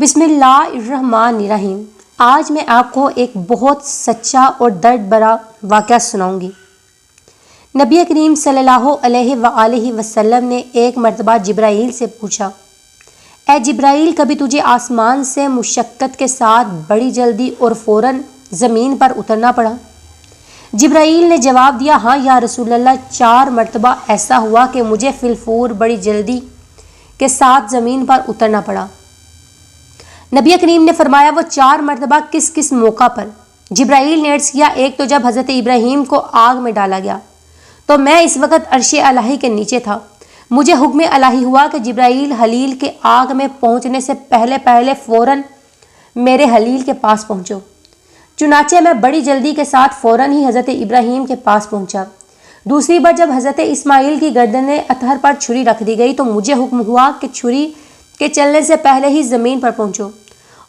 بسم اللہ الرحمن الرحیم۔ آج میں آپ کو ایک بہت سچا اور درد بھرا واقعہ سناؤں گی۔ نبی کریم صلی اللہ علیہ وآلہ وسلم نے ایک مرتبہ جبرائیل سے پوچھا، اے جبرائیل، کبھی تجھے آسمان سے مشقت کے ساتھ بڑی جلدی اور فوراً زمین پر اترنا پڑا؟ جبرائیل نے جواب دیا، ہاں یا رسول اللہ، 4 مرتبہ ایسا ہوا کہ مجھے فی الفور بڑی جلدی کے ساتھ زمین پر اترنا پڑا۔ نبی کریم نے فرمایا، وہ 4 مرتبہ کس کس موقع پر؟ جبرائیل نے عرض کیا، ایک تو جب حضرت ابراہیم کو آگ میں ڈالا گیا تو میں اس وقت عرش الہی کے نیچے تھا، مجھے حکم الہی ہوا کہ جبرائیل حلیل کے آگ میں پہنچنے سے پہلے فوراً میرے حلیل کے پاس پہنچو۔ چنانچہ میں بڑی جلدی کے ساتھ فوراً ہی حضرت ابراہیم کے پاس پہنچا۔ دوسری بار جب حضرت اسماعیل کی گردن اطہر پر چھری رکھ دی گئی تو مجھے حکم ہوا کہ چھری کے چلنے سے پہلے ہی زمین پر پہنچو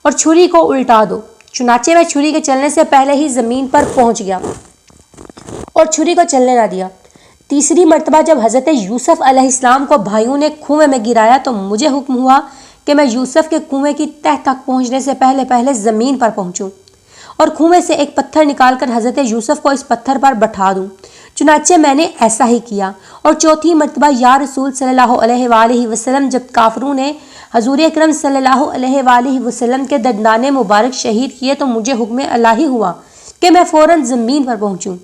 اور چھری کو الٹا دو۔ چنانچہ میں چھری کے چلنے سے پہلے ہی زمین پر پہنچ گیا اور چھری کو چلنے نہ دیا۔ تیسری مرتبہ جب حضرت یوسف علیہ السلام کو بھائیوں نے کنویں میں گرایا تو مجھے حکم ہوا کہ میں یوسف کے کنویں کی تہ تک پہنچنے سے پہلے زمین پر پہنچوں اور کنویں سے ایک پتھر نکال کر حضرت یوسف کو اس پتھر پر بٹھا دوں۔ چنانچہ میں نے ایسا ہی کیا۔ اور چوتھی مرتبہ یا رسول صلی اللہ علیہ وآلہ وسلم، جب کافروں نے حضور اکرم صلی اللہ علیہ وآلہ وسلم کے دندان مبارک شہید کیے تو مجھے حکم الہی ہوا کہ میں فوراً زمین پر پہنچوں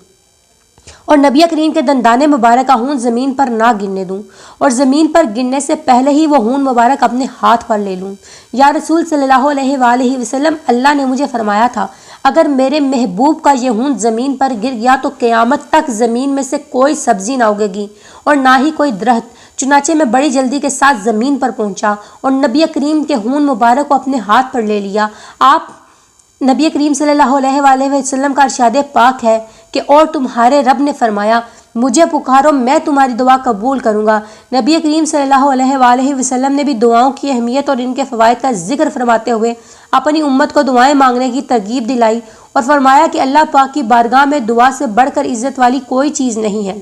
اور نبی کریم کے دندان مبارک کا خون زمین پر نہ گرنے دوں اور زمین پر گرنے سے پہلے ہی وہ خون مبارک اپنے ہاتھ پر لے لوں۔ یا رسول صلی اللہ علیہ وآلہ وسلم، اللہ نے مجھے فرمایا تھا، اگر میرے محبوب کا یہ خون زمین پر گر گیا تو قیامت تک زمین میں سے کوئی سبزی نہ اگے گی اور نہ ہی کوئی درخت۔ چنانچہ میں بڑی جلدی کے ساتھ زمین پر پہنچا اور نبی کریم کے خون مبارک کو اپنے ہاتھ پر لے لیا۔ آپ نبی کریم صلی اللہ علیہ وآلہ وسلم کا ارشاد پاک ہے کہ اور تمہارے رب نے فرمایا، مجھے پکارو میں تمہاری دعا قبول کروں گا۔ نبی کریم صلی اللہ علیہ وآلہ وسلم نے بھی دعاؤں کی اہمیت اور ان کے فوائد کا ذکر فرماتے ہوئے اپنی امت کو دعائیں مانگنے کی ترغیب دلائی اور فرمایا کہ اللہ پاک کی بارگاہ میں دعا سے بڑھ کر عزت والی کوئی چیز نہیں ہے،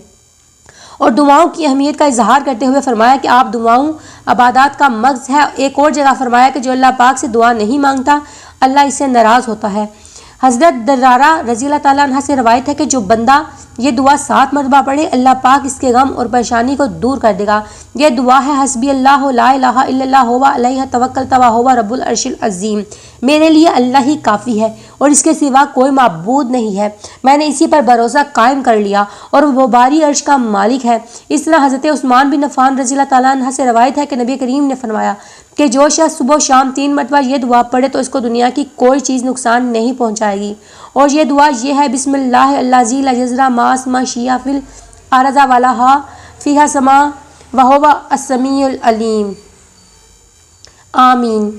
اور دعاؤں کی اہمیت کا اظہار کرتے ہوئے فرمایا کہ آپ دعاؤں عبادات کا مغز ہے۔ ایک اور جگہ فرمایا کہ جو اللہ پاک سے دعا نہیں مانگتا اللہ اس سے ناراض ہوتا ہے۔ حضرت درارہ رضی اللہ تعالیٰ عنہ سے روایت ہے کہ جو بندہ یہ دعا 7 مرتبہ پڑھے اللہ پاک اس کے غم اور پریشانی کو دور کر دے گا۔ یہ دعا ہے، حسبی اللہ لا الہ الا اللہ ہوا علیہ توکلت وہو رب العرش العظیم، میرے لیے اللہ ہی کافی ہے اور اس کے سوا کوئی معبود نہیں ہے، میں نے اسی پر بھروسہ قائم کر لیا اور وہ باری عرش کا مالک ہے۔ اس طرح حضرت عثمان بن عفان رضی اللہ تعالیٰ عنہ سے روایت ہے کہ نبی کریم نے فرمایا کہ جو شخص صبح و شام 3 مرتبہ یہ دعا پڑھے تو اس کو دنیا کی کوئی چیز نقصان نہیں پہنچائے گی۔ اور یہ دعا یہ ہے، بسم اللہ الذی لا یضر مع اسمہ شیئا فی الارض ولا فیہا سماء وہو السمیع العلیم۔ آمین۔